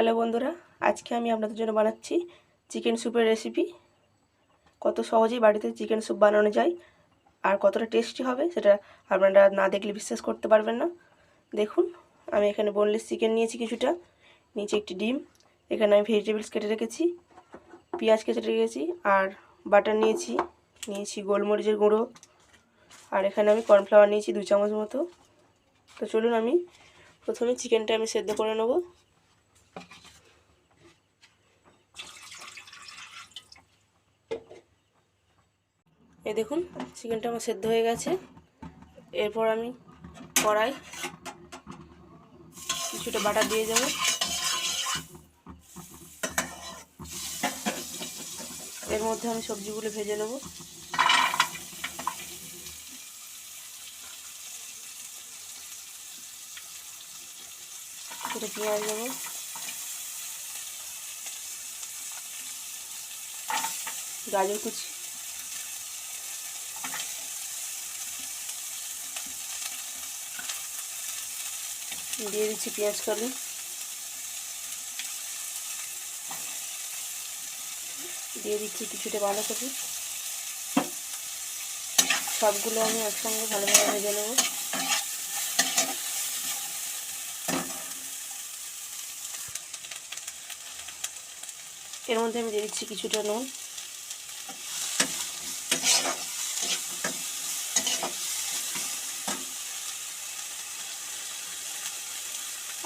Hello বন্ধুরা, আজকে আমি আপনাদের জন্য বানাচ্ছি চিকেন স্যুপের রেসিপি। কত সহজেই বাড়িতে চিকেন স্যুপ বানানো যায় আর কতটা টেস্টি হবে সেটা আপনারা না দেখলে বিশ্বাস করতে পারবেন না। দেখুন, আমি এখানে বোনলেস চিকেন নিয়েছি কিছুটা, নিচে একটি ডিম, এখানে আমি ভেজিটেবলস কেটে রেখেছি, পেঁয়াজ কেটে রেখেছি আর বাটার নিয়েছি গোলমরিচের গুঁড়ো, আর এখানে আমি কর্নফ্লাওয়ার নিয়েছি 2 চামচ মতো। তো চলুন আমি প্রথমে চিকেনটা আমি সেদ্ধ করে নেব। এই দেখুন, চিকেনটা আমার সেদ্ধ হয়ে গেছে। এরপর আমি কড়াই কিছুটা বাটার দিয়ে দেবো। এর মধ্যে আমি সবজিগুলো ভেজে নেব। কিছুটা পেঁয়াজ দেবো, গাজর কুচি, দিয়ে দিচ্ছি পেঁয়াজ কালি, দিয়ে দিচ্ছি কিছুটা বাঁধাকপি। সবগুলো আমি একসঙ্গে ভালোভাবে ভেজে নেব। এর মধ্যে আমি দিয়ে দিচ্ছি কিছুটা নুন,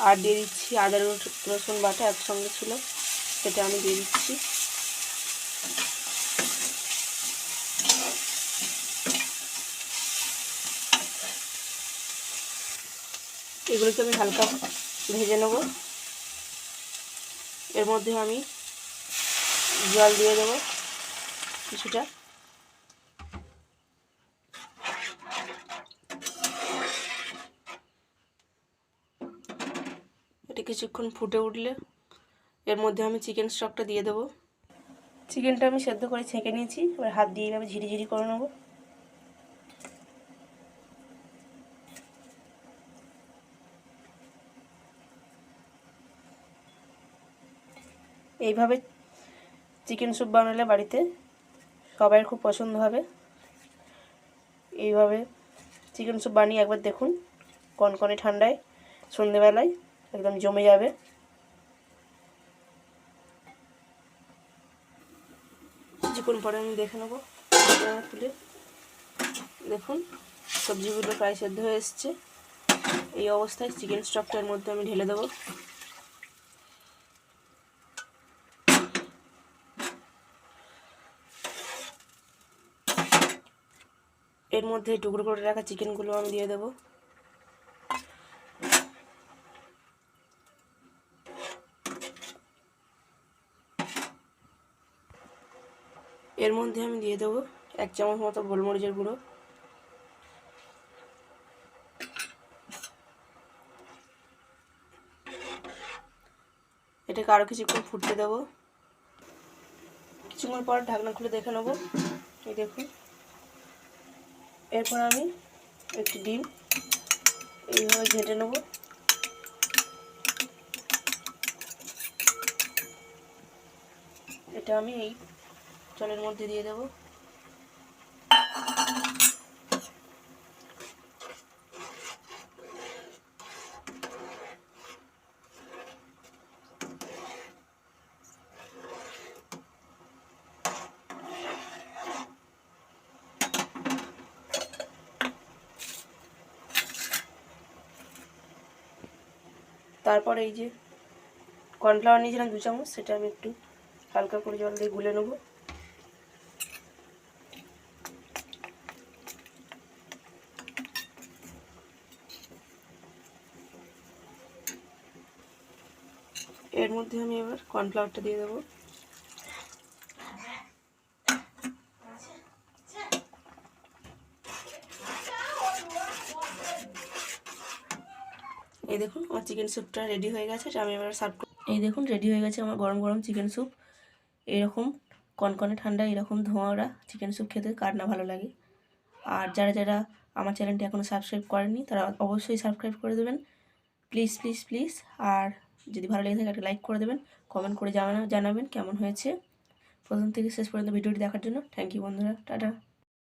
আর দিয়ে দিচ্ছি আদা রসুন বাটা একসঙ্গে ছিল, সেটা আমি দিয়ে দিচ্ছি। এগুলোকে আমি হালকা ভেজে নেব। এর মধ্যে আমি জল দিয়ে দেবো কিছুটা। এটা কিছুক্ষণ ফুটে উঠলে এর মধ্যে আমি চিকেন স্টকটা দিয়ে দেবো। চিকেনটা আমি সেদ্ধ করে ছেঁকে নিয়েছি, এবার হাত দিয়ে এইভাবে ঝিরিঝিরি করে নেব। এইভাবে চিকেন স্যুপ বানালে বাড়িতে সবাই খুব পছন্দ হবে। এইভাবে চিকেন স্যুপ বানিয়ে একবার দেখুন, কনকনে ঠান্ডায় সন্ধেবেলায় একদম জমে যাবে। কিছুক্ষণ পরে আমি দেখে নেবো তুলে। দেখুন, সবজিগুলো প্রায় সেদ্ধ হয়ে এসছে। এই অবস্থায় চিকেন স্টকটার মধ্যে আমি ঢেলে দেবো। এর মধ্যে টুকরো করে রাখা চিকেনগুলো আমি দিয়ে দেবো। এর মধ্যে আমি দিয়ে দেবো 1 চামচ মতো গোলমরিচের গুঁড়ো, এটাকে আরও কিছুক্ষণ ফুটতে দেবো। কিছুক্ষণ পর ঢাকনা খুলে দেখে নেবো। এই দেখুন, এরপর আমি একটি ডিম এইভাবে ঘেঁটে নেব। এটা আমি এই জলের মধ্যে দিয়ে দেব। তারপর এই যে কর্নফ্লাওয়ার নিয়েছিলাম 2 চামচ, সেটা আমি একটু হালকা করে জল দিয়ে গুলে নেব। এর মধ্যে আমি এবার কর্নফ্লাওয়ারটা দিয়ে দেবো। এই দেখুন, আমার চিকেন স্যুপটা রেডি হয়ে গেছে। আমি এবার সার্ভ করব। এই দেখুন, রেডি হয়ে গেছে আমার গরম গরম চিকেন স্যুপ। এরকম কনকনে ঠান্ডা এরকম ধোঁয়াওয়া চিকেন স্যুপ খেতে কার না ভালো লাগে। আর যারা যারা আমার চ্যানেলটি এখনও সাবস্ক্রাইব করেননি তারা অবশ্যই সাবস্ক্রাইব করে দেবেন, প্লিজ প্লিজ প্লিজ। আর যদি ভালো লেগে থাকে একটা লাইক করে দেবেন, কমেন্ট করে জানাবেন কেমন হয়েছে। প্রথম থেকে শেষ পর্যন্ত ভিডিওটি দেখার জন্য থ্যাংক ইউ বন্ধুরা, টাটা।